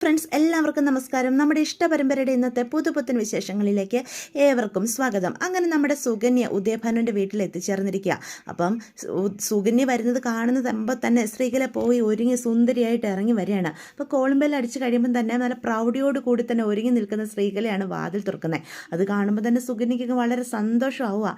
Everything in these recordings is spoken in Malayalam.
ഫ്രണ്ട്സ്, എല്ലാവർക്കും നമസ്കാരം. നമ്മുടെ ഇഷ്ടപരമ്പരയുടെ ഇന്നത്തെ പുതുപുത്തൻ വിശേഷങ്ങളിലേക്ക് ഏവർക്കും സ്വാഗതം. അങ്ങനെ നമ്മുടെ സുകന്യ ഉദയഭാനുവിൻ്റെ വീട്ടിൽ എത്തിച്ചേർന്നിരിക്കുക. അപ്പം സുകന്യ വരുന്നത് കാണുന്നതാകുമ്പോൾ തന്നെ സ്ത്രീകളെ പോയി ഒരുങ്ങി സുന്ദരിയായിട്ട് ഇറങ്ങി വരികയാണ്. അപ്പോൾ കോളിംബെൽ അടിച്ച് കഴിയുമ്പം തന്നെ നല്ല പ്രൗഢിയോട് കൂടി തന്നെ ഒരുങ്ങി നിൽക്കുന്ന സ്ത്രീകളെയാണ് വാതിൽ തുറക്കുന്നത്. അത് കാണുമ്പോൾ തന്നെ സുകന്യയ്ക്ക് വളരെ സന്തോഷമാവുക.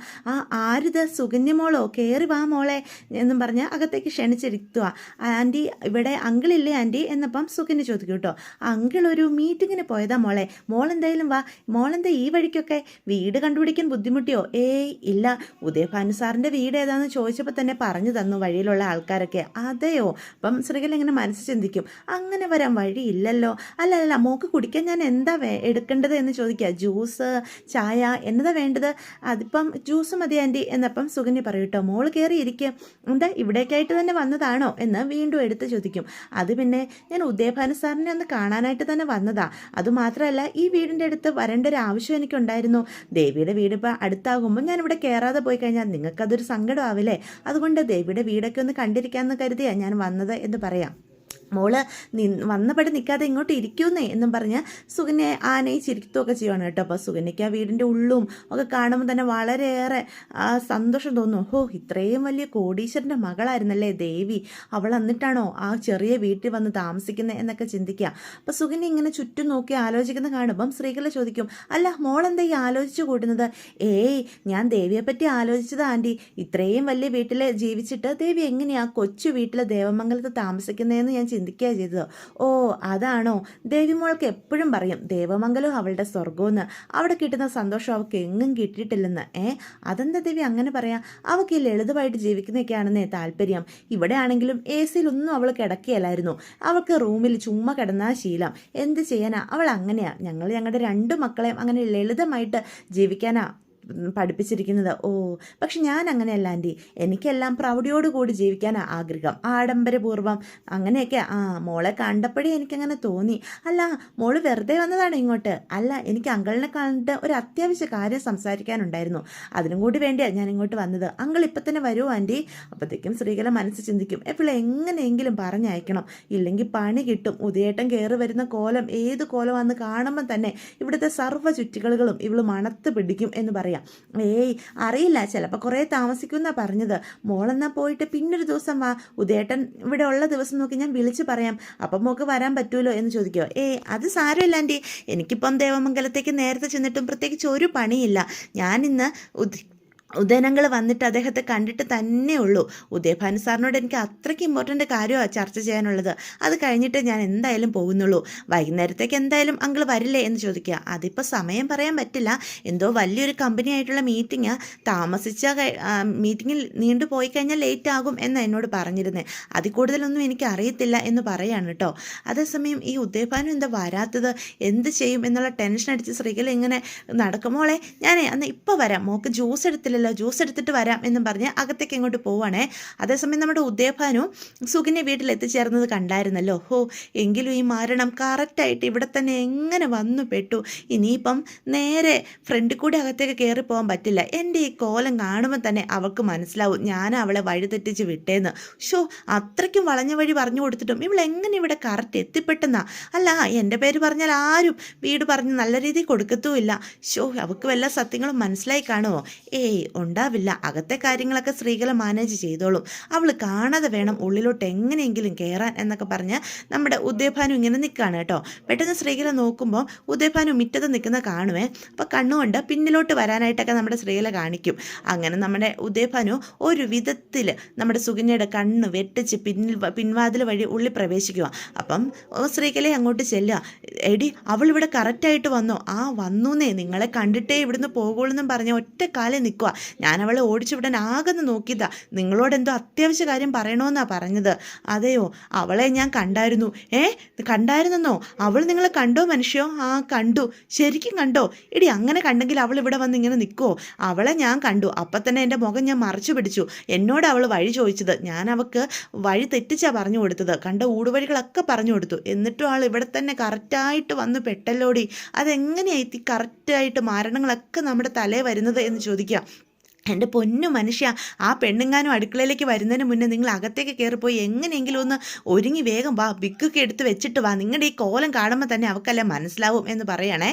ആരിത്, സുകന്യ മോളോ, കയറി വാ മോളെ എന്നും പറഞ്ഞ് അകത്തേക്ക് ക്ഷണിച്ചിരിക്കുക. ആൻറ്റി ഇവിടെ അങ്കിളില്ലേ ആൻറ്റി എന്നപ്പം സുകന്യ ചോദിക്കും കേട്ടോ. അങ്കിൾ ഒരു മീറ്റിങ്ങിന് പോയതാ മോളെ, മോളെന്തായാലും വാ. മോളെന്താ ഈ വഴിക്കൊക്കെ, വീട് കണ്ടുപിടിക്കാൻ ബുദ്ധിമുട്ടിയോ? ഏയ് ഇല്ല, ഉദയഭാനു സാറിൻ്റെ വീട് ഏതാണെന്ന് ചോദിച്ചപ്പോൾ തന്നെ പറഞ്ഞു തന്നു വഴിയിലുള്ള ആൾക്കാരൊക്കെ. അതെയോ? അപ്പം ശ്രീകല ഇങ്ങനെ മനസ്സിൽ ചിന്തിക്കും, അങ്ങനെ വരാൻ വഴിയില്ലല്ലോ. അല്ല മോക്ക് കുടിക്കാൻ ഞാൻ എന്താ എടുക്കേണ്ടത് എന്ന് ചോദിക്കുക. ജ്യൂസ്, ചായ എന്നതാ വേണ്ടത്? അതിപ്പം ജ്യൂസ് മതി ആൻറ്റി എന്നപ്പം സുകന്യ പറയും കേട്ടോ. മോള് കയറി ഇരിക്കുക. എന്താ ഇവിടേക്കായിട്ട് തന്നെ വന്നതാണോ എന്ന് വീണ്ടും എടുത്ത് ചോദിക്കും. അത് പിന്നെ ഞാൻ ഉദയഭാനു സാറിനെ ഒന്ന് കാണാനായിട്ട് തന്നെ വന്നതാ. അതുമാത്രമല്ല, ഈ വീടിൻ്റെ അടുത്ത് വരേണ്ട ഒരു ആവശ്യം എനിക്കുണ്ടായിരുന്നു. ദേവിയുടെ വീട് ഇപ്പോൾ അടുത്താകുമ്പോൾ ഞാനിവിടെ കയറാതെ പോയി കഴിഞ്ഞാൽ നിങ്ങൾക്കതൊരു സങ്കടമാവില്ലേ? അതുകൊണ്ട് ദേവിയുടെ വീടൊക്കെ ഒന്ന് കണ്ടിരിക്കാമെന്ന് കരുതിയാണ് ഞാൻ വന്നത് എന്ന് പറയാം. മോള് വന്നപടി നിൽക്കാതെ ഇങ്ങോട്ട് ഇരിക്കുന്നേ എന്നും പറഞ്ഞ് സുകന്യെ ആനയിച്ചിരിക്കുകയൊക്കെ ചെയ്യുവാണ് കേട്ടോ. അപ്പോൾ സുകന്യയ്ക്ക് ആ വീടിൻ്റെ ഉള്ളും ഒക്കെ കാണുമ്പോൾ തന്നെ വളരെയേറെ സന്തോഷം തോന്നുന്നു. ഇത്രയും വലിയ കോടീശ്വരൻ്റെ മകളായിരുന്നല്ലേ ദേവി, അവൾ എന്നിട്ടാണോ ആ ചെറിയ വീട്ടിൽ വന്ന് താമസിക്കുന്നത് എന്നൊക്കെ ചിന്തിക്കുക. അപ്പോൾ സുകന്യ ഇങ്ങനെ ചുറ്റും നോക്കി ആലോചിക്കുന്ന കാണുമ്പം സ്ത്രീകളെ ചോദിക്കും, അല്ല മോളെന്താ ഈ ആലോചിച്ചു കൂട്ടുന്നത്? ഏയ് ഞാൻ ദേവിയെപ്പറ്റി ആലോചിച്ചത് ആൻറ്റി. ഇത്രയും വലിയ വീട്ടിൽ ജീവിച്ചിട്ട് ദേവി എങ്ങനെയാ കൊച്ചു വീട്ടിൽ ദേവമംഗലത്ത് താമസിക്കുന്നതെന്ന് ഞാൻ ചിന്തിക്കുക ചെയ്തത്. ഓ അതാണോ? ദേവിമോൾക്ക് എപ്പോഴും പറയും ദേവമംഗലം അവളുടെ സ്വർഗമെന്ന്. അവിടെ കിട്ടുന്ന സന്തോഷം അവൾക്ക് എങ്ങും കിട്ടിയിട്ടില്ലെന്ന്. അതെന്താ ദേവി അങ്ങനെ പറയാം? അവൾക്ക് ഈ ലളിതമായിട്ട് ജീവിക്കുന്നതൊക്കെയാണെന്നേ താല്പര്യം. ഇവിടെ ആണെങ്കിലും എ സിയിലൊന്നും അവൾ കിടക്കുകയല്ലായിരുന്നു. അവൾക്ക് റൂമിൽ ചുമ്മാ കിടന്നാ ശീലം. എന്ത് ചെയ്യാനാ, അവൾ അങ്ങനെയാ. ഞങ്ങളുടെ 2 മക്കളെയും അങ്ങനെ ലളിതമായിട്ട് ജീവിക്കാനാ പഠിപ്പിച്ചിരിക്കുന്നത്. പക്ഷെ ഞാൻ അങ്ങനെയല്ല ആൻറ്റി, എനിക്കെല്ലാം പ്രൗഢിയോടുകൂടി ജീവിക്കാനാണ് ആഗ്രഹം, ആഡംബരപൂർവ്വം അങ്ങനെയൊക്കെ. മോളെ കണ്ടപ്പോഴേ എനിക്കങ്ങനെ തോന്നി. അല്ല മോള് വെറുതെ വന്നതാണ് ഇങ്ങോട്ട്? അല്ല, എനിക്ക് അങ്കിളിനെ കണ്ടിട്ട് ഒരു അത്യാവശ്യ കാര്യം സംസാരിക്കാനുണ്ടായിരുന്നു, അതിനും കൂടി വേണ്ടിയാണ് ഞാൻ ഇങ്ങോട്ട് വന്നത്. അങ്കിൾ ഇപ്പം തന്നെ വരുമോ ആൻറ്റി? അപ്പോഴത്തേക്കും സ്ത്രീകളെ മനസ്സ് ചിന്തിക്കും, എപ്പോഴും എങ്ങനെയെങ്കിലും പറഞ്ഞയക്കണം, ഇല്ലെങ്കിൽ പണി കിട്ടും. ഉദയേട്ടൻ കയറി വരുന്ന കോലം ഏത് കോലമാണെന്ന് കാണുമ്പോൾ തന്നെ ഇവിടുത്തെ സർവ്വ ചുറ്റുകളുകളും ഇവള് മണത്ത് പിടിക്കും എന്ന് പറയാം. ഏയ് അറിയില്ല, ചിലപ്പോൾ കുറേ താമസിക്കുമെന്നാണ് പറഞ്ഞത്. മോളെന്നാൽ പോയിട്ട് പിന്നൊരു ദിവസം വാ, ഉദയേട്ടൻ ഇവിടെ ഉള്ള ദിവസം നോക്കി ഞാൻ വിളിച്ച് പറയാം, അപ്പം മോൾക്ക് വരാൻ പറ്റുമല്ലോ എന്ന് ചോദിക്കുമോ? അത് സാരമില്ല ആൻറ്റി, എനിക്കിപ്പം ദേവമംഗലത്തേക്ക് നേരത്തെ ചെന്നിട്ടും പ്രത്യേകിച്ച് ഒരു പണിയില്ല. ഞാനിന്ന് ഉദയനങ്ങൾ വന്നിട്ട് അദ്ദേഹത്തെ കണ്ടിട്ട് തന്നെ ഉള്ളൂ. ഉദയഭാനു സാറിനോട് എനിക്ക് അത്രയ്ക്ക് ഇമ്പോർട്ടൻ്റ് കാര്യമാണ് ചർച്ച ചെയ്യാനുള്ളത്. അത് കഴിഞ്ഞിട്ട് ഞാൻ എന്തായാലും പോകുന്നുള്ളൂ. വൈകുന്നേരത്തേക്ക് എന്തായാലും അങ്കിൾ വരില്ലേ എന്ന് ചോദിക്കുക. അതിപ്പോൾ സമയം പറയാൻ പറ്റില്ല, എന്തോ വലിയൊരു കമ്പനി ആയിട്ടുള്ള മീറ്റിംഗ്, താമസിച്ച മീറ്റിങ്ങിൽ നീണ്ടു പോയി കഴിഞ്ഞാൽ ലേറ്റ് ആകും എന്ന് എന്നോട് പറഞ്ഞിരുന്നേ. അതിൽ കൂടുതലൊന്നും എനിക്ക് അറിയത്തില്ല എന്ന് പറയാണ് കേട്ടോ. അതേസമയം ഈ ഉദയഭാനു എന്താ വരാത്തത്, എന്ത് ചെയ്യും എന്നുള്ള ടെൻഷൻ അടിച്ച് സ്ത്രീകൾ ഇങ്ങനെ നടക്കുമോളെ, ഞാനേ അന്ന് ഇപ്പോൾ വരാം, മോൾക്ക് ജ്യൂസ് എടുത്തില്ലല്ലോ, ജ്യൂസ് എടുത്തിട്ട് വരാം എന്നും പറഞ്ഞ് അകത്തേക്ക് ഇങ്ങോട്ട് പോവാണേ. അതേസമയം നമ്മുടെ ഉദയഭാനു സുകന്യ വീട്ടിൽ എത്തിച്ചേർന്നത് കണ്ടായിരുന്നല്ലോ. എങ്കിലും ഈ മരണം കറക്റ്റായിട്ട് ഇവിടെ തന്നെ എങ്ങനെ വന്നു പെട്ടു? ഇനിയിപ്പം നേരെ ഫ്രണ്ടിൽ കൂടി അകത്തേക്ക് കയറി പോകാൻ പറ്റില്ല. എൻ്റെ ഈ കോലം കാണുമ്പോൾ തന്നെ അവൾക്ക് മനസ്സിലാവും ഞാൻ അവളെ വഴിതെറ്റിച്ച് വിട്ടേന്ന്. അത്രയ്ക്കും വളഞ്ഞ വഴി പറഞ്ഞു കൊടുത്തിട്ടും ഇവളെങ്ങനെ ഇവിടെ കറക്റ്റ് എത്തിപ്പെട്ടെന്നാ? അല്ല, എൻ്റെ പേര് പറഞ്ഞാൽ ആരും വീട് പറഞ്ഞ് നല്ല രീതിയിൽ കൊടുക്കത്തുമില്ല. അവൾക്ക് വല്ല സത്യങ്ങളും മനസ്സിലായി കാണുമോ? ഉണ്ടാവില്ല. അകത്തെ കാര്യങ്ങളൊക്കെ സ്ത്രീകളെ മാനേജ് ചെയ്തോളും. അവൾ കാണാതെ വേണം ഉള്ളിലോട്ട് എങ്ങനെയെങ്കിലും കയറാൻ എന്നൊക്കെ പറഞ്ഞ് നമ്മുടെ ഉദയഭാനു ഇങ്ങനെ നിൽക്കുകയാണ് കേട്ടോ. പെട്ടെന്ന് സ്ത്രീകളെ നോക്കുമ്പോൾ ഉദയഭാനു മുറ്റത്ത് നിൽക്കുന്ന കാണുവേ. അപ്പോൾ കണ്ണുകൊണ്ട് പിന്നിലോട്ട് വരാനായിട്ടൊക്കെ നമ്മുടെ സ്ത്രീകളെ കാണിക്കും. അങ്ങനെ നമ്മുടെ ഉദയഭാനു ഒരു വിധത്തിൽ നമ്മുടെ സുകന്യയുടെ കണ്ണ് വെട്ടിച്ച് പിൻവാതിൽ വഴി ഉള്ളിൽ പ്രവേശിക്കുക. അപ്പം സ്ത്രീകളെ അങ്ങോട്ട് ചെല്ലുക. എടി അവളിവിടെ കറക്റ്റായിട്ട് വന്നോ? വന്നൂന്നേ, നിങ്ങളെ കണ്ടിട്ടേ ഇവിടുന്ന് പോകുള്ളൂ എന്നും പറഞ്ഞ ഒറ്റ കാലം നിൽക്കുക. ഞാൻ അവളെ ഓടിച്ചു വിടാൻ ആകെന്ന് നോക്കിയതാ, നിങ്ങളോട് എന്തോ അത്യാവശ്യ കാര്യം പറയണമെന്നാണ് പറഞ്ഞത്. അതെയോ? അവളെ ഞാൻ കണ്ടായിരുന്നു. കണ്ടായിരുന്നെന്നോ? അവൾ നിങ്ങളെ കണ്ടോ മനുഷ്യോ? കണ്ടു, ശരിക്കും കണ്ടോ? എടി അങ്ങനെ കണ്ടെങ്കിൽ അവൾ ഇവിടെ വന്ന് ഇങ്ങനെ നിൽക്കുമോ? അവളെ ഞാൻ കണ്ടു, അപ്പം തന്നെ എൻ്റെ മുഖം ഞാൻ മറച്ചു പിടിച്ചു. എന്നോട് അവൾ വഴി ചോദിച്ചത്, ഞാൻ അവൾക്ക് വഴി തെറ്റിച്ചാ പറഞ്ഞു കൊടുത്തത്, കണ്ട ഊടുവഴികളൊക്കെ പറഞ്ഞു കൊടുത്തു. എന്നിട്ടും ആൾ ഇവിടെ തന്നെ കറക്റ്റായിട്ട് വന്ന് പെട്ടല്ലോടി. അതെങ്ങനെയായി കറക്റ്റായിട്ട് മരണങ്ങളൊക്കെ നമ്മുടെ തലേ വരുന്നത് എന്ന് ചോദിക്കുക. എൻ്റെ പൊന്നു മനുഷ്യ, ആ പെണ്ണുങ്ങാനും അടുക്കളയിലേക്ക് വരുന്നതിന് മുന്നേ നിങ്ങൾ അകത്തേക്ക് കയറിപ്പോയി എങ്ങനെയെങ്കിലും ഒന്ന് ഒരുങ്ങി വേഗം വാ, ബിക്കൊക്കെ എടുത്ത് വെച്ചിട്ട് വാ, നിങ്ങളുടെ ഈ കോലം കാണുമ്പോൾ തന്നെ അവൾക്കെല്ലാം മനസ്സിലാവും എന്ന് പറയണേ.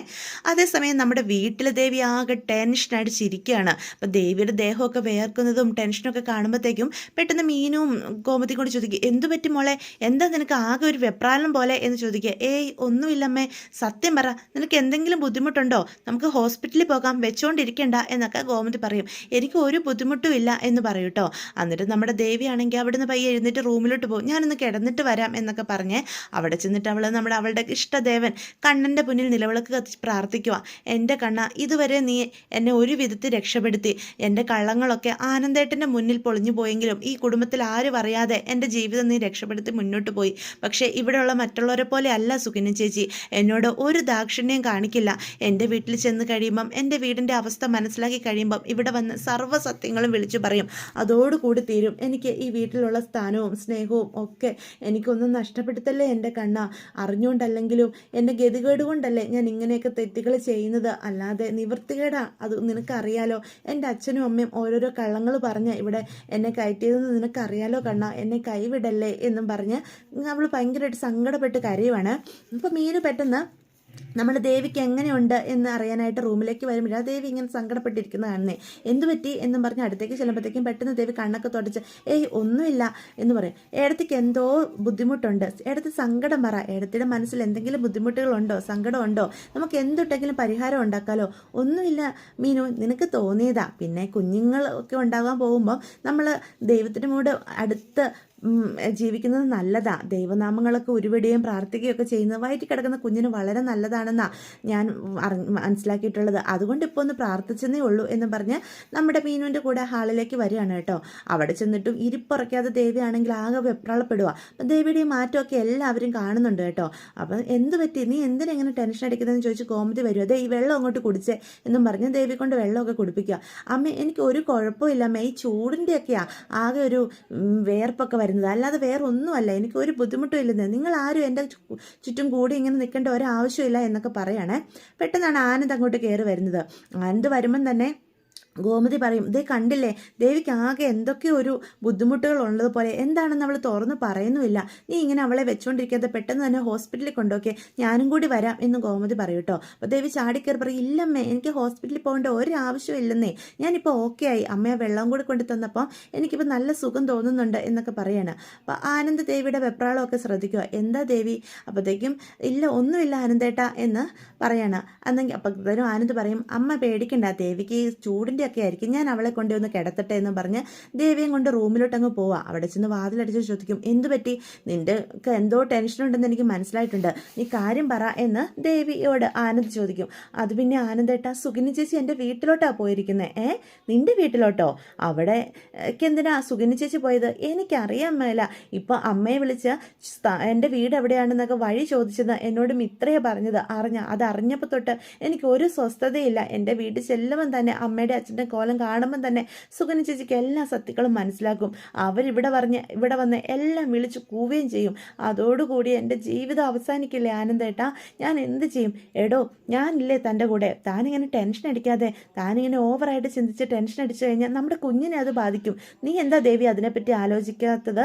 അതേസമയം നമ്മുടെ വീട്ടിൽ ദേവി ആകെ ടെൻഷനായിട്ട് ചിരിക്കുകയാണ്. അപ്പം ദേവിയുടെ ദേഹമൊക്കെ വേർക്കുന്നതും ടെൻഷനൊക്കെ കാണുമ്പോഴത്തേക്കും പെട്ടെന്ന് മീനും ഗോമതി കൊണ്ട് ചോദിക്കും, എന്തു പറ്റി മോളെ, എന്താ നിനക്ക് ആകെ ഒരു വെപ്രാളം പോലെ എന്ന് ചോദിക്കുക. ഏയ് ഒന്നുമില്ലമ്മേ, സത്യം പറ, നിനക്ക് എന്തെങ്കിലും ബുദ്ധിമുട്ടുണ്ടോ, നമുക്ക് ഹോസ്പിറ്റലിൽ പോകാം, വെച്ചുകൊണ്ടിരിക്കണ്ട എന്നൊക്കെ ഗോമതി പറയും. എനിക്ക് ഒരു ബുദ്ധിമുട്ടും ഇല്ല എന്ന് പറയും കേട്ടോ. എന്നിട്ട് നമ്മുടെ ദേവിയാണെങ്കിൽ അവിടുന്ന് പയ്യെ എഴുന്നിട്ട് റൂമിലോട്ട് പോകും. ഞാനൊന്ന് കിടന്നിട്ട് വരാം എന്നൊക്കെ പറഞ്ഞ് അവിടെ ചെന്നിട്ട് അവളുടെ ഇഷ്ടദേവൻ കണ്ണൻ്റെ മുന്നിൽ നിലവിളക്ക് കത്തിച്ച് പ്രാർത്ഥിക്കുക. എൻ്റെ കണ്ണ, ഇതുവരെ നീ എന്നെ ഒരു വിധത്തിൽ രക്ഷപ്പെടുത്തി. എൻ്റെ കള്ളങ്ങളൊക്കെ ആനന്ദേട്ടൻ്റെ മുന്നിൽ പൊളിഞ്ഞു പോയെങ്കിലും ഈ കുടുംബത്തിൽ ആരും അറിയാതെ എൻ്റെ ജീവിതം നീ രക്ഷപ്പെടുത്തി മുന്നോട്ട് പോയി. പക്ഷേ ഇവിടെയുള്ള മറ്റുള്ളവരെ പോലെ അല്ല സുകന്യ ചേച്ചി, എന്നോട് ഒരു ദാക്ഷിണ്യം കാണിക്കില്ല. എൻ്റെ വീട്ടിൽ ചെന്ന് കഴിയുമ്പം, എൻ്റെ വീടിൻ്റെ അവസ്ഥ മനസ്സിലാക്കി കഴിയുമ്പം ഇവിടെ വന്ന് സർവ്വസത്യങ്ങളും വിളിച്ചു പറയും. അതോടുകൂടി തീരും. എനിക്ക് ഈ വീട്ടിലുള്ള സ്ഥാനവും സ്നേഹവും ഒക്കെ എനിക്കൊന്നും നഷ്ടപ്പെടുത്തല്ലേ എൻ്റെ കണ്ണ. അറിഞ്ഞുകൊണ്ടല്ലെങ്കിലും എൻ്റെ ഗതികേട് കൊണ്ടല്ലേ ഞാൻ ഇങ്ങനെയൊക്കെ തെറ്റുകൾ ചെയ്യുന്നത്, അല്ലാതെ നിവൃത്തികേടാ. അത് നിനക്കറിയാലോ. എൻ്റെ അച്ഛനും അമ്മയും ഓരോരോ കള്ളങ്ങൾ പറഞ്ഞ് ഇവിടെ എന്നെ കയറ്റിയതെന്ന് നിനക്കറിയാലോ കണ്ണ. എന്നെ കൈവിടല്ലേ എന്നും പറഞ്ഞ് അവൾ ഭയങ്കരമായിട്ട് സങ്കടപ്പെട്ട് കരയുവാണ്. അപ്പം മീനു പെട്ടെന്ന് നമ്മൾ ദേവിക്ക് എങ്ങനെയുണ്ട് എന്ന് അറിയാനായിട്ട് റൂമിലേക്ക് വരുമ്പോൾ ആ ദേവി ഇങ്ങനെ സങ്കടപ്പെട്ടിരിക്കുന്ന കാണുന്നേ. എന്തു പറ്റി എന്നും പറഞ്ഞ് അടുത്തേക്ക് ചെല്ലുമ്പോഴത്തേക്കും പെട്ടെന്ന് ദേവി കണ്ണൊക്കെ തുടച്ച്, ഏയ് ഒന്നുമില്ല എന്ന് പറയും. ഏടത്തിക്ക് എന്തോ ബുദ്ധിമുട്ടുണ്ട്, ഏടത്തി സങ്കടം പറ, ഏടത്തിയുടെ മനസ്സിൽ എന്തെങ്കിലും ബുദ്ധിമുട്ടുകളുണ്ടോ, സങ്കടമുണ്ടോ, നമുക്ക് എന്തുണ്ടെങ്കിലും പരിഹാരം ഉണ്ടാക്കാലോ. ഒന്നുമില്ല മീനു, നിനക്ക് തോന്നിയതാ. പിന്നെ കുഞ്ഞുങ്ങളൊക്കെ ഉണ്ടാകാൻ പോകുമ്പോൾ നമ്മൾ ദൈവത്തിന് കൂടെ അടുത്ത് ജീവിക്കുന്നത് നല്ലതാ. ദൈവനാമങ്ങളൊക്കെ ഉരുവിടുകയും പ്രാർത്ഥിക്കുകയൊക്കെ ചെയ്യുന്നത് വയറ്റിൽ കിടക്കുന്ന കുഞ്ഞിന് വളരെ നല്ലതാണെന്നാണ് ഞാൻ മനസ്സിലാക്കിയിട്ടുള്ളത്. അതുകൊണ്ട് ഇപ്പോൾ ഒന്ന് പ്രാർത്ഥിച്ചെന്നേ ഉള്ളൂ എന്ന് പറഞ്ഞ് നമ്മുടെ മീനുവിൻ്റെ കൂടെ ഹാളിലേക്ക് വരികയാണ് കേട്ടോ. അവിടെ ചെന്നിട്ടും ഇരിപ്പുറയ്ക്കാതെ ദേവിയാണെങ്കിൽ ആകെ വെപ്രാളപ്പെടുക. അപ്പം ദേവിയുടെ മാറ്റമൊക്കെ എല്ലാവരും കാണുന്നുണ്ട് കേട്ടോ. അപ്പം എന്ത് പറ്റി, നീ എന്തിനെങ്ങനെ ടെൻഷൻ അടിക്കുന്നതെന്ന് ചോദിച്ച് കോമതി വരുമോ. അതെ, ഈ വെള്ളം അങ്ങോട്ട് കുടിച്ചേ എന്നും പറഞ്ഞ് ദേവി കൊണ്ട് വെള്ളമൊക്കെ കുടിപ്പിക്കുക. അമ്മ, എനിക്ക് ഒരു കുഴപ്പമില്ല അമ്മ, ഈ ചൂടിൻ്റെയൊക്കെയാണ് ആകെ ഒരു വേർപ്പൊക്കെ വരുന്നത്, അല്ലാതെ വേറെ ഒന്നുമല്ല, എനിക്ക് ഒരു ബുദ്ധിമുട്ടും ഇല്ലെന്ന്. നിങ്ങൾ ആരും എൻ്റെ ചുറ്റും കൂടി ഇങ്ങനെ നിൽക്കേണ്ട ഒരാവശ്യമില്ല എന്നൊക്കെ പറയണേ. പെട്ടെന്നാണ് ആനന്ദ് അങ്ങോട്ട് കയറി വരുന്നത്. ആനന്ദ് വരുമ്പം തന്നെ ഗോമതി പറയും, ഇതേ കണ്ടില്ലേ, ദേവിക്ക് ആകെ എന്തൊക്കെയോ ഒരു ബുദ്ധിമുട്ടുകൾ ഉള്ളതുപോലെ, എന്താണെന്ന് അവൾ തുറന്ന് പറയുന്നുമില്ല. നീ ഇങ്ങനെ അവളെ വെച്ചുകൊണ്ടിരിക്കാതെ പെട്ടെന്ന് തന്നെ ഹോസ്പിറ്റലിൽ കൊണ്ടുപോക്കെ, ഞാനും കൂടി വരാം എന്ന് ഗോമതി പറയും കേട്ടോ. അപ്പോൾ ദേവി ചാടിക്കയറി പറയും, ഇല്ലമ്മേ, എനിക്ക് ഹോസ്പിറ്റലിൽ പോകേണ്ട ഒരു ആവശ്യം ഇല്ലെന്നേ, ഞാനിപ്പോൾ ഓക്കെ ആയി. അമ്മയെ വെള്ളം കൂടി കൊണ്ടു തന്നപ്പോൾ എനിക്കിപ്പോൾ നല്ല സുഖം തോന്നുന്നുണ്ട് എന്നൊക്കെ പറയാണ്. അപ്പോൾ ആനന്ദ് ദേവിയുടെ വെപ്രാളമൊക്കെ ശ്രദ്ധിക്കുക. എന്താ ദേവി? അപ്പോഴത്തേക്കും ഇല്ല ഒന്നുമില്ല ആനന്ദേട്ടാ എന്ന് പറയാണ്. അന്നെങ്കിൽ അപ്പോഴത്തേനും ആനന്ദ് പറയും, അമ്മ പേടിക്കണ്ട, ദേവിക്ക് ഈ ചൂടിൻ്റെ ഒക്കെ ആയിരിക്കും, ഞാൻ അവളെ കൊണ്ടുവന്ന് കിടത്തട്ടെ എന്ന് പറഞ്ഞ് ദേവിയും കൊണ്ട് റൂമിലോട്ട് അങ്ങ് പോവാം. അവിടെ ചെന്ന് വാതിലടിച്ച് ചോദിക്കും, എന്തു പറ്റി, നിന്റെ എന്തോ ടെൻഷനുണ്ടെന്ന് എനിക്ക് മനസ്സിലായിട്ടുണ്ട്, നീ കാര്യം പറ എന്ന് ദേവിയോട് ആനന്ദ് ചോദിക്കും. അത് പിന്നെ ആനന്ദേട്ടാ, സുകന്യ ചേച്ചി എൻ്റെ വീട്ടിലോട്ടാണ് പോയിരിക്കുന്നത്. നിന്റെ വീട്ടിലോട്ടോ? അവിടെ എന്തിനാ സുകന്യ ചേച്ചി പോയത്? എനിക്കറിയാൻ മേല. ഇപ്പം അമ്മയെ വിളിച്ച് എൻ്റെ വീട് എവിടെയാണെന്നൊക്കെ വഴി ചോദിച്ചത് എന്നോട് മിത്രയെ പറഞ്ഞത് അതറിഞ്ഞപ്പോൾ തൊട്ട് എനിക്ക് ഒരു സ്വസ്ഥതയില്ല. എൻ്റെ വീട്ടിൽ ചെല്ലുമ്പം തന്നെ അമ്മയുടെ അച്ഛൻ്റെ കോലം കാണുമ്പം തന്നെ സുകന്യ ചേച്ചിക്ക് എല്ലാ സത്യങ്ങളും മനസ്സിലാക്കും. ഇവിടെ വന്ന് എല്ലാം വിളിച്ച് കൂവുകയും ചെയ്യും. അതോടുകൂടി എൻ്റെ ജീവിതം അവസാനിക്കില്ലേ ആനന്ദേട്ടാ? ഞാൻ എന്ത് ചെയ്യും? എടോ, ഞാനില്ലേ തൻ്റെ കൂടെ. താനിങ്ങനെ ടെൻഷൻ അടിക്കാതെ, താനിങ്ങനെ ഓവറായിട്ട് ചിന്തിച്ച് ടെൻഷൻ അടിച്ചു കഴിഞ്ഞാൽ നമ്മുടെ കുഞ്ഞിനെ അത് ബാധിക്കും. നീ എന്താ ദേവി അതിനെപ്പറ്റി ആലോചിക്കാത്തത്?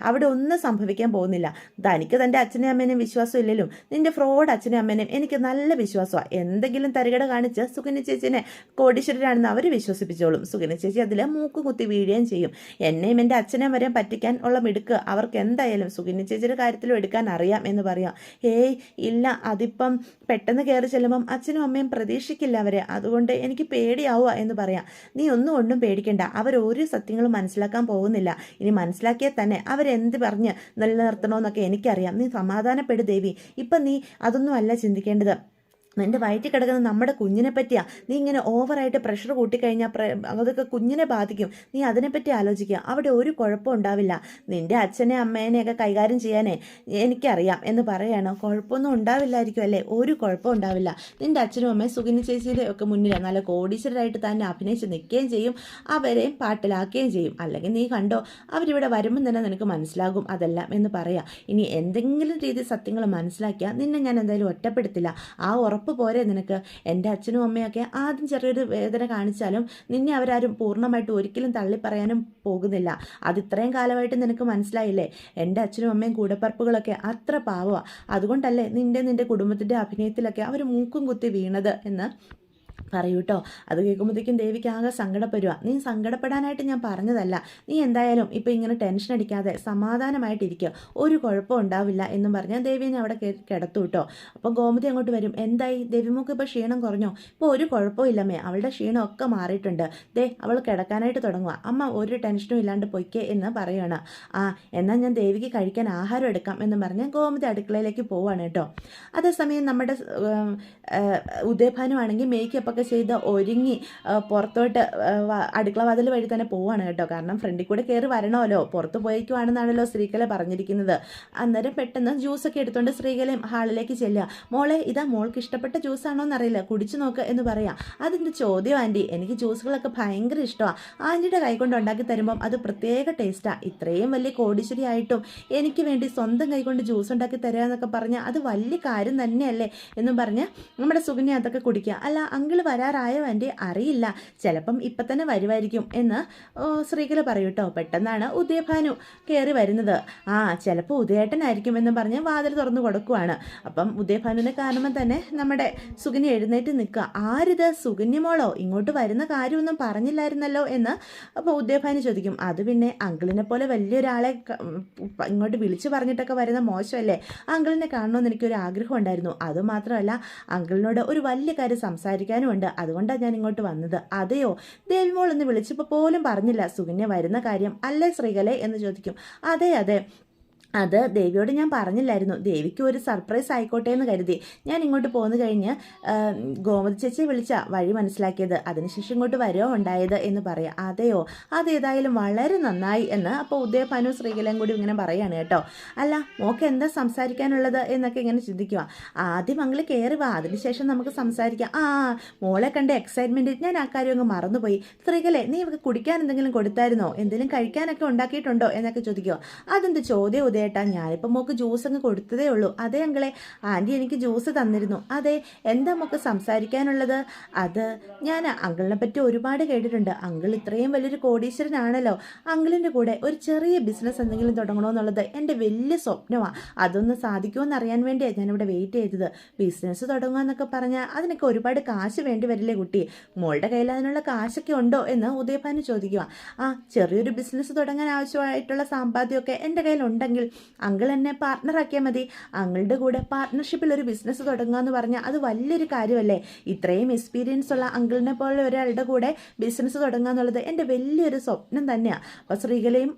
അവിടെ ഒന്നും സംഭവിക്കാൻ പോകുന്നില്ല. തനിക്ക് തൻ്റെ അച്ഛനെയും അമ്മേനെയും വിശ്വാസം ഇല്ലല്ലോ. നിൻ്റെ ഫ്രോഡ് അച്ഛനെയും അമ്മേനെയും എനിക്ക് നല്ല വിശ്വാസമാണ്. എന്തെങ്കിലും തരികട കാണിച്ച് സുകന്യ ചേച്ചിനെ കോടീശ്വരനാണെന്ന് അവർ വിശ്വസിപ്പിച്ചോളും. സുകന്യ ചേച്ചി അതിൽ മൂക്ക് കുത്തി വീഴുകയും ചെയ്യും. എന്നെയും എൻ്റെ അച്ഛനെയും വരെ പറ്റിക്കാൻ ഉള്ള മിടുക്ക് അവർക്ക് എന്തായാലും സുകന്യ ചേച്ചിയുടെ കാര്യത്തിലും എടുക്കാൻ അറിയാം എന്ന് പറയാം. ഏയ് ഇല്ല, അതിപ്പം പെട്ടെന്ന് കയറി ചെല്ലുമ്പം അച്ഛനും അമ്മയും പ്രതീക്ഷിക്കില്ല അവരെ, അതുകൊണ്ട് എനിക്ക് പേടിയാവുക എന്ന് പറയാം. നീ ഒന്നും പേടിക്കണ്ട, അവരൊരു സത്യങ്ങളും മനസ്സിലാക്കാൻ പോകുന്നില്ല. ഇനി മനസ്സിലാക്കിയാൽ തന്നെ അവരെന്ത് പറഞ്ഞ് നിലനിർത്തണമെന്നൊക്കെ എനിക്കറിയാം. നീ സമാധാനപ്പെടു ദേവി. ഇപ്പം നീ അതൊന്നും അല്ല ചിന്തിക്കേണ്ടത്. നിൻ്റെ വയറ്റിൽ കിടക്കുന്ന നമ്മുടെ കുഞ്ഞിനെ പറ്റിയാണ്. നീ ഇങ്ങനെ ഓവറായിട്ട് പ്രഷർ കൂട്ടിക്കഴിഞ്ഞാൽ അതൊക്കെ കുഞ്ഞിനെ ബാധിക്കും. നീ അതിനെപ്പറ്റി ആലോചിക്കുക. അവിടെ ഒരു കുഴപ്പം ഉണ്ടാവില്ല. നിൻ്റെ അച്ഛനെ അമ്മേനെയൊക്കെ കൈകാര്യം ചെയ്യാനേ എനിക്കറിയാം എന്ന് പറയാണ്. കുഴപ്പമൊന്നും ഉണ്ടാവില്ലായിരിക്കും അല്ലേ? ഒരു കുഴപ്പം ഉണ്ടാവില്ല. നിൻ്റെ അച്ഛനും അമ്മയും സുകന്യ ചേച്ചിയുടെ ഒക്കെ മുന്നിൽ നല്ല കോടീശ്വരരായിട്ട് തന്നെ അഭിനയിച്ച് നിൽക്കുകയും ചെയ്യും, അവരെയും പാട്ടിലാക്കുകയും ചെയ്യും. അല്ലെങ്കിൽ നീ കണ്ടോ, അവരിവിടെ വരുമ്പം തന്നെ നിനക്ക് മനസ്സിലാകും അതെല്ലാം എന്ന് പറയാം. ഇനി എന്തെങ്കിലും രീതിയിൽ സത്യങ്ങൾ മനസ്സിലാക്കിയാൽ നിന്നെ ഞാൻ എന്തായാലും ഒറ്റപ്പെടുത്തില്ല. ആ ഉറപ്പ് ഉറപ്പ് പോരെ നിനക്ക്? എൻ്റെ അച്ഛനും അമ്മയൊക്കെ ആദ്യം ചെറിയൊരു വേദന കാണിച്ചാലും നിന്നെ അവരാരും പൂർണ്ണമായിട്ട് ഒരിക്കലും തള്ളിപ്പറയാനും പോകുന്നില്ല. അത് ഇത്രയും കാലമായിട്ട് നിനക്ക് മനസ്സിലായില്ലേ? എൻ്റെ അച്ഛനും അമ്മയും കൂടപ്പറപ്പുകളൊക്കെ അത്ര പാവമാണ്. അതുകൊണ്ടല്ലേ നിന്റെ കുടുംബത്തിൻ്റെ അഭിനയത്തിലൊക്കെ അവർ മൂക്കും കുത്തി വീണത് എന്ന് പറയൂട്ടോ. അത് കേൾക്കുമ്പോഴത്തേക്കും ദേവിക്ക് ആകെ സങ്കടപ്പെടുക. നീ സങ്കടപ്പെടാനായിട്ട് ഞാൻ പറഞ്ഞതല്ല. നീ എന്തായാലും ഇപ്പം ഇങ്ങനെ ടെൻഷൻ അടിക്കാതെ സമാധാനമായിട്ടിരിക്കുക, ഒരു കുഴപ്പം ഉണ്ടാവില്ല എന്നും പറഞ്ഞാൽ ദേവിനെ അവിടെ കിടത്തു കേട്ടോ. അപ്പം ഗോമതി അങ്ങോട്ട് വരും. എന്തായി ദേവിമോക്ക് ഇപ്പോൾ ക്ഷീണം കുറഞ്ഞോ? ഇപ്പോൾ ഒരു കുഴപ്പമില്ലമ്മേ, അവളുടെ ക്ഷീണമൊക്കെ മാറിയിട്ടുണ്ട്. അവൾ കിടക്കാനായിട്ട് തുടങ്ങുക. അമ്മ ഒരു ടെൻഷനും ഇല്ലാണ്ട് പൊയ്ക്കേ എന്ന് പറയുകയാണ്. എന്നാൽ ഞാൻ ദേവിക്ക് കഴിക്കാൻ ആഹാരം എടുക്കാം എന്നും പറഞ്ഞ് ഗോമതി അടുക്കളയിലേക്ക് പോവാണ് കേട്ടോ. അതേസമയം നമ്മുടെ ഉദയഭാനു ആണെങ്കിൽ മേക്കപ്പ് ഒക്കെ ചെയ്ത് ഒരുങ്ങി പുറത്തോട്ട് അടുക്കള വാതിൽ വഴി തന്നെ പോവാണ് കേട്ടോ. കാരണം ഫ്രണ്ടിൽ കൂടെ കയറി വരണമല്ലോ, പുറത്ത് പോയേക്കുവാണെന്നാണല്ലോ ശ്രീകല പറഞ്ഞിരിക്കുന്നത്. അന്നേരം പെട്ടെന്ന് ജ്യൂസൊക്കെ എടുത്തുകൊണ്ട് ശ്രീകലയും ഹാളിലേക്ക് ചെല്ലുക. മോളെ, ഇതാ മോൾക്ക് ഇഷ്ടപ്പെട്ട ജ്യൂസാണോ എന്നറിയില്ല, കുടിച്ചു നോക്ക് എന്ന് പറയാം. അതിൻ്റെ ചോദ്യം ആൻറ്റി, എനിക്ക് ജ്യൂസുകളൊക്കെ ഭയങ്കര ഇഷ്ടമാണ്. ആൻറ്റിയുടെ കൈകൊണ്ട് ഉണ്ടാക്കി തരുമ്പം അത് പ്രത്യേക ടേസ്റ്റാണ്. ഇത്രയും വലിയ കോടീശ്വരി ആയിട്ടും എനിക്ക് വേണ്ടി സ്വന്തം കൈകൊണ്ട് ജ്യൂസ് ഉണ്ടാക്കി തരിക എന്നൊക്കെ പറഞ്ഞാൽ അത് വലിയ കാര്യം തന്നെയല്ലേ എന്നും പറഞ്ഞ് നമ്മുടെ സുകന്യ അതൊക്കെ കുടിക്കുക. അല്ല അങ്കിള് വരാറായോ ആൻറ്റി? അറിയില്ല, ചിലപ്പം ഇപ്പം തന്നെ വരുമായിരിക്കും എന്ന് ശ്രീകല പറയൂട്ടോ. പെട്ടെന്നാണ് ഉദയഭാനു കയറി വരുന്നത്. ചിലപ്പോൾ ഉദയേട്ടനായിരിക്കും എന്ന് പറഞ്ഞ് വാതിൽ തുറന്നു കൊടുക്കുവാണ്. അപ്പം ഉദയഭാനുവിനെ കാണുമ്പോൾ തന്നെ നമ്മുടെ സുകന്യ എഴുന്നേറ്റ് നിൽക്കുക. ആരിത്, സുകന്യ മോളോ? ഇങ്ങോട്ട് വരുന്ന കാര്യമൊന്നും പറഞ്ഞില്ലായിരുന്നല്ലോ എന്ന് അപ്പോൾ ഉദയഭാനു ചോദിക്കും. അത് പിന്നെ അങ്കിളിനെ പോലെ വലിയൊരാളെ ഇങ്ങോട്ട് വിളിച്ചു പറഞ്ഞിട്ടൊക്കെ വരുന്ന മോശമല്ലേ? അങ്കിളിനെ കാണണമെന്ന് എനിക്കൊരു ആഗ്രഹം ഉണ്ടായിരുന്നു. അതുമാത്രമല്ല അങ്കിളിനോട് ഒരു വലിയ കാര്യം സംസാരിക്കാനും ഉണ്ട്. അതുകൊണ്ടാണ് ഞാൻ ഇങ്ങോട്ട് വന്നത്. അതെയോ? ദേവിമോൾ എന്ന് വിളിച്ചപ്പോൾ പോലും പറഞ്ഞില്ല സുകന്യ വരുന്ന കാര്യം അല്ലേ ശ്രീകലേ എന്ന് ചോദിക്കും. അതെ, അത് ദേവിയോട് ഞാൻ പറഞ്ഞില്ലായിരുന്നു. ദേവിക്ക് ഒരു സർപ്രൈസ് ആയിക്കോട്ടെ എന്ന് കരുതി ഞാൻ ഇങ്ങോട്ട് പോന്നു കഴിഞ്ഞ് ഗോമതി ചേച്ചിയെ വിളിച്ച വഴി മനസ്സിലാക്കിയത്. അതിനുശേഷം ഇങ്ങോട്ട് വരുമോ ഉണ്ടായത് എന്ന് പറയാം. അതെയോ? അതേതായാലും വളരെ നന്നായി എന്ന് അപ്പോൾ ഉദയഭാനു ശ്രീകലയും കൂടി ഇങ്ങനെ പറയാണ് കേട്ടോ. അല്ല മോക്ക് എന്താ സംസാരിക്കാനുള്ളത് എന്നൊക്കെ ഇങ്ങനെ ചിന്തിക്കുക. ആദ്യം അങ്ങള് കയറി വാ, അതിനുശേഷം നമുക്ക് സംസാരിക്കാം. മോളെ കണ്ട എക്സൈറ്റ്മെൻറ്റ് ഞാൻ ആ കാര്യം അങ്ങ് മറന്നുപോയി. ശ്രീകലെ, നീ ഇവർക്ക് കുടിക്കാൻ എന്തെങ്കിലും കൊടുത്തായിരുന്നോ? എന്തെങ്കിലും കഴിക്കാനൊക്കെ ഉണ്ടാക്കിയിട്ടുണ്ടോ എന്നൊക്കെ ചോദിക്കുക. അതെന്ത് ചോദ്യം ഉദയ ചേട്ടാ, ഞാനിപ്പോൾ മോക്ക് ജ്യൂസ് അങ്ങ് കൊടുത്തതേ ഉള്ളൂ. അതെ അങ്കിളെ, ആൻറ്റി എനിക്ക് ജ്യൂസ് തന്നിരുന്നു. അതെ, എന്താ മോക്ക് സംസാരിക്കാനുള്ളത്? അത് ഞാൻ അങ്കിളിനെ പറ്റി ഒരുപാട് കേട്ടിട്ടുണ്ട്. അങ്കിൾ ഇത്രയും വലിയൊരു കോടീശ്വരനാണല്ലോ. അങ്കിളിൻ്റെ കൂടെ ഒരു ചെറിയ ബിസിനസ് എന്തെങ്കിലും തുടങ്ങണമെന്നുള്ളത് എൻ്റെ വലിയ സ്വപ്നമാണ്. അതൊന്ന് സാധിക്കുമെന്ന് അറിയാൻ വേണ്ടിയാണ് ഞാനിവിടെ വെയിറ്റ് ചെയ്തത്. ബിസിനസ് തുടങ്ങുക എന്നൊക്കെ പറഞ്ഞാൽ അതിനൊക്കെ ഒരുപാട് കാശ് വേണ്ടി വരില്ലേ കുട്ടി? മോളുടെ കയ്യിൽ അതിനുള്ള കാശൊക്കെ ഉണ്ടോ എന്ന് ഉദയഭാനു ചോദിക്കുക. ചെറിയൊരു ബിസിനസ് തുടങ്ങാൻ ആവശ്യമായിട്ടുള്ള സമ്പാദ്യമൊക്കെ എൻ്റെ കയ്യിലുണ്ടെങ്കിൽ അങ്കിൾ എന്നെ പാർട്ട്ണറാക്കിയാൽ മതി. അങ്കിളുടെ കൂടെ പാർട്ട്ണർഷിപ്പിൽ ഒരു ബിസിനസ് തുടങ്ങുക എന്ന് പറഞ്ഞാൽ അത് വലിയൊരു കാര്യമല്ലേ? ഇത്രയും എക്സ്പീരിയൻസ് ഉള്ള അങ്കിളിനെ പോലെ ഒരാളുടെ കൂടെ ബിസിനസ് തുടങ്ങുക എന്നുള്ളത് എൻ്റെ വലിയൊരു സ്വപ്നം തന്നെയാണ്. അപ്പോൾ ശ്രീകലയും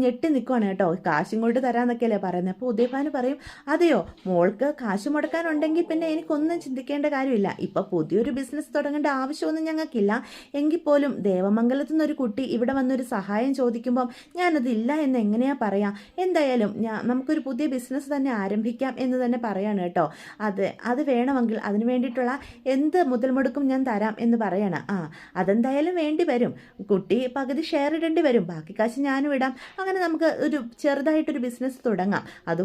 ഞെട്ടി നിൽക്കുവാണ് കേട്ടോ. കാശിങ്ങോട്ട് തരാമെന്നൊക്കെയല്ലേ പറയുന്നത്. അപ്പോൾ ഉദയഭാനു പറയും, അതെയോ, മോൾക്ക് കാശ് മുടക്കാനുണ്ടെങ്കിൽ പിന്നെ എനിക്കൊന്നും ചിന്തിക്കേണ്ട കാര്യമില്ല. ഇപ്പോൾ പുതിയൊരു ബിസിനസ് തുടങ്ങേണ്ട ആവശ്യമൊന്നും ഞങ്ങൾക്കില്ല. എങ്കിൽ പോലും ദേവമംഗലത്തു നിന്നൊരു കുട്ടി ഇവിടെ വന്നൊരു സഹായം ചോദിക്കുമ്പം ഞാനതില്ല എന്ന് എങ്ങനെയാ പറയാം? എന്തായാലും നമുക്കൊരു പുതിയ ബിസിനസ് തന്നെ ആരംഭിക്കാം എന്ന് തന്നെ പറയാണ് കേട്ടോ. അത് വേണമെങ്കിൽ അതിന് വേണ്ടിയിട്ടുള്ള എന്ത് മുതൽ മുടക്കും ഞാൻ തരാം എന്ന് പറയണം. അതെന്തായാലും വേണ്ടി വരും. കുട്ടി പകുതി ഷെയർ ഇടേണ്ടി വരും, ബാക്കി കാശ് ഞാനും ഇടാം. അങ്ങനെ നമുക്ക് ഒരു ചെറുതായിട്ടൊരു ബിസിനസ് തുടങ്ങാം. അത്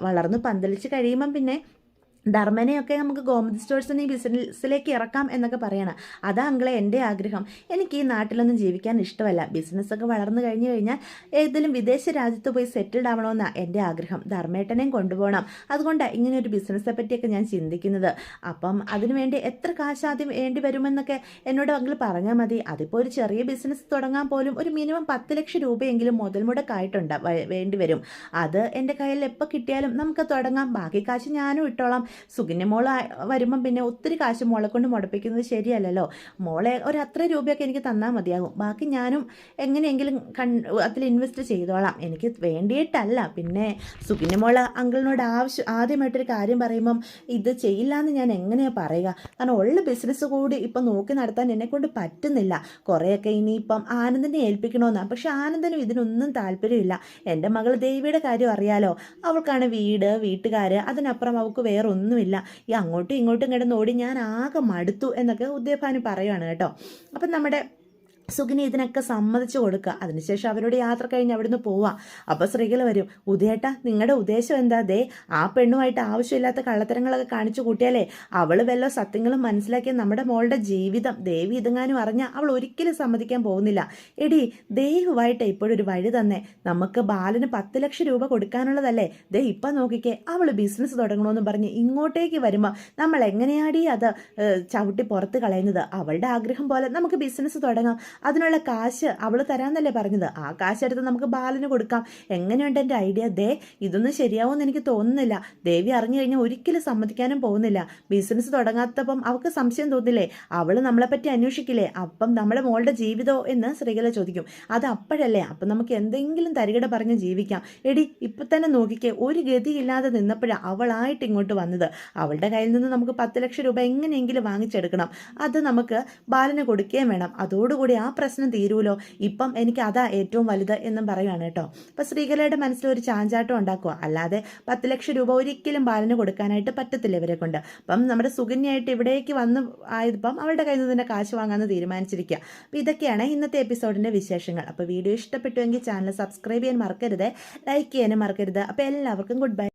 വളർന്ന് പന്തലിച്ച് കഴിയുമ്പം പിന്നെ ധർമ്മനെയൊക്കെ നമുക്ക് ഗോമതി സ്റ്റോഴ്സിന് ഈ ബിസിനസ്സിലേക്ക് ഇറക്കാം എന്നൊക്കെ പറയണം. അതാ അങ്കിളെ എൻ്റെ ആഗ്രഹം. എനിക്ക് ഈ നാട്ടിലൊന്നും ജീവിക്കാൻ ഇഷ്ടമല്ല. ബിസിനസ്സൊക്കെ വളർന്നു കഴിഞ്ഞാൽ ഏതെങ്കിലും വിദേശ രാജ്യത്ത് പോയി സെറ്റിൽഡ് ആവണമെന്നാണ് എൻ്റെ ആഗ്രഹം. ധർമ്മേട്ടനെയും കൊണ്ടുപോകണം. അതുകൊണ്ടാണ് ഇങ്ങനെ ഒരു ബിസിനസ്സെ പറ്റിയൊക്കെ ഞാൻ ചിന്തിക്കുന്നത്. അപ്പം അതിനുവേണ്ടി എത്ര കാശ് ആദ്യം വേണ്ടി വരുമെന്നൊക്കെ എന്നോട് അങ്കിൾ പറഞ്ഞാൽ മതി. അതിപ്പോൾ ഒരു ചെറിയ ബിസിനസ് തുടങ്ങാൻ പോലും ഒരു മിനിമം 10 ലക്ഷം രൂപയെങ്കിലും മുതൽ മുടക്കായിട്ടുണ്ട് വേണ്ടി വരും. അത് എൻ്റെ കയ്യിൽ എപ്പോൾ കിട്ടിയാലും നമുക്ക് തുടങ്ങാം. ബാക്കി കാശ് ഞാനും ഇട്ടോളാം. സുകന്യ മോളെ വരുമ്പം പിന്നെ ഒത്തിരി കാശ് മോളെ കൊണ്ട് മുടപ്പിക്കുന്നത് ശരിയല്ലല്ലോ. മോളെ ഒരു അത്ര രൂപയൊക്കെ എനിക്ക് തന്നാൽ മതിയാകും. ബാക്കി ഞാനും എങ്ങനെയെങ്കിലും അതിൽ ഇൻവെസ്റ്റ് ചെയ്തോളാം. എനിക്ക് വേണ്ടിയിട്ടല്ല. പിന്നെ സുകന്യ മോളെ അങ്കിളിനോട് ആദ്യമായിട്ടൊരു കാര്യം പറയുമ്പം ഇത് ചെയ്യില്ല എന്ന് ഞാൻ എങ്ങനെയാണ് പറയുക? കാരണം ഉള്ള ബിസിനസ് കൂടി ഇപ്പം നോക്കി നടത്താൻ എന്നെക്കൊണ്ട് പറ്റുന്നില്ല. കുറേയൊക്കെ ഇനിയിപ്പം ആനന്ദിനെ ഏൽപ്പിക്കണമെന്നാണ്. പക്ഷെ ആനന്ദനും ഇതിനൊന്നും താല്പര്യമില്ല. എൻ്റെ മകൾ ദേവിയുടെ കാര്യം അറിയാലോ. അവൾക്കാണ് വീട്, വീട്ടുകാർ, അതിനപ്പുറം അവൾക്ക് വേറെ ഒന്നുമില്ല. ഈ അങ്ങോട്ടും ഇങ്ങോട്ടും കിടന്നോടി ഞാൻ ആകെ മടുത്തു എന്നൊക്കെ ഉദയഭാനു പറയുകയാണ് കേട്ടോ. അപ്പം നമ്മുടെ സുഗിനി ഇതിനൊക്കെ സമ്മതിച്ചു കൊടുക്കുക. അതിനുശേഷം അവരോട് യാത്ര കഴിഞ്ഞ് അവിടുന്ന് പോവാം. അപ്പോൾ ശ്രീകല വരും. ഉദയേട്ടാ, നിങ്ങളുടെ ഉദ്ദേശം എന്താ? ദേ ആ പെണ്ണുമായിട്ട് ആവശ്യമില്ലാത്ത കള്ളത്തരങ്ങളൊക്കെ കാണിച്ചു കൂട്ടിയാലേ അവൾ വല്ലോ സത്യങ്ങളും മനസ്സിലാക്കിയ നമ്മുടെ മോളുടെ ജീവിതം ദേവി ഇതെങ്ങാനും അറിഞ്ഞാൽ അവൾ ഒരിക്കലും സമ്മതിക്കാൻ പോകുന്നില്ല. എടി, ദൈവമായിട്ട് ഇപ്പോഴൊരു വഴി തന്നെ. നമുക്ക് ബാലന് 10 ലക്ഷം രൂപ കൊടുക്കാനുള്ളതല്ലേ? ദേ ഇപ്പം നോക്കിക്കേ, അവൾ ബിസിനസ് തുടങ്ങണമെന്ന് പറഞ്ഞ് ഇങ്ങോട്ടേക്ക് വരുമ്പോൾ നമ്മൾ എങ്ങനെയാടി അത് ചവിട്ടി പുറത്ത് കളയുന്നത്? അവളുടെ ആഗ്രഹം പോലെ നമുക്ക് ബിസിനസ് തുടങ്ങാം. അതിനുള്ള കാശ് അവൾ തരാമെന്നല്ലേ പറഞ്ഞത്? ആ കാശ് എടുത്ത് നമുക്ക് ബാലന് കൊടുക്കാം. എങ്ങനെയുണ്ട് എൻ്റെ ഐഡിയ? ദേ ഇതൊന്നും ശരിയാവുമെന്ന് എനിക്ക് തോന്നുന്നില്ല. ദേവി അറിഞ്ഞു കഴിഞ്ഞാൽ ഒരിക്കലും സമ്മതിക്കാനും പോകുന്നില്ല. ബിസിനസ് തുടങ്ങാത്തപ്പം അവൾക്ക് സംശയം തോന്നില്ലേ? അവൾ നമ്മളെപ്പറ്റി അന്വേഷിക്കില്ലേ? അപ്പം നമ്മുടെ മോളുടെ ജീവിതമോ എന്ന് ശ്രീകല ചോദിക്കും. അത് അപ്പോഴല്ലേ? അപ്പം നമുക്ക് എന്തെങ്കിലും തരികിട പറഞ്ഞ് ജീവിക്കാം. എടി, ഇപ്പം തന്നെ നോക്കിക്കേ, ഒരു ഗതിയില്ലാതെ നിന്നപ്പോഴാണ് അവളായിട്ട് ഇങ്ങോട്ട് വന്നത്. അവളുടെ കയ്യിൽ നിന്ന് നമുക്ക് 10 ലക്ഷം രൂപ എങ്ങനെയെങ്കിലും വാങ്ങിച്ചെടുക്കണം. അത് നമുക്ക് ബാലന് കൊടുക്കുകയും വേണം. അതോടുകൂടി ആ പ്രശ്നം തീരുമല്ലോ. ഇപ്പം എനിക്ക് അതാ ഏറ്റവും വലുത് എന്നും പറയുകയാണ് കേട്ടോ. അപ്പം ശ്രീകലയുടെ മനസ്സിലൊരു ചാഞ്ചാട്ടം ഉണ്ടാക്കുക. അല്ലാതെ 10 ലക്ഷം രൂപ ഒരിക്കലും ബാലന് കൊടുക്കാനായിട്ട് പറ്റത്തില്ല ഇവരെ കൊണ്ട്. അപ്പം നമ്മുടെ സുകന്യായിട്ട് ഇവിടേക്ക് വന്ന് ആയതിപ്പം അവളുടെ കയ്യിൽ നിന്ന് തന്നെ കാശ് വാങ്ങാമെന്ന് തീരുമാനിച്ചിരിക്കുക. അപ്പോൾ ഇതൊക്കെയാണ് ഇന്നത്തെ എപ്പിസോഡിൻ്റെ വിശേഷങ്ങൾ. അപ്പോൾ വീഡിയോ ഇഷ്ടപ്പെട്ടുവെങ്കിൽ ചാനൽ സബ്സ്ക്രൈബ് ചെയ്യാൻ മറക്കരുത്, ലൈക്ക് ചെയ്യാനും മറക്കരുത്. അപ്പോൾ എല്ലാവർക്കും ഗുഡ് ബൈ.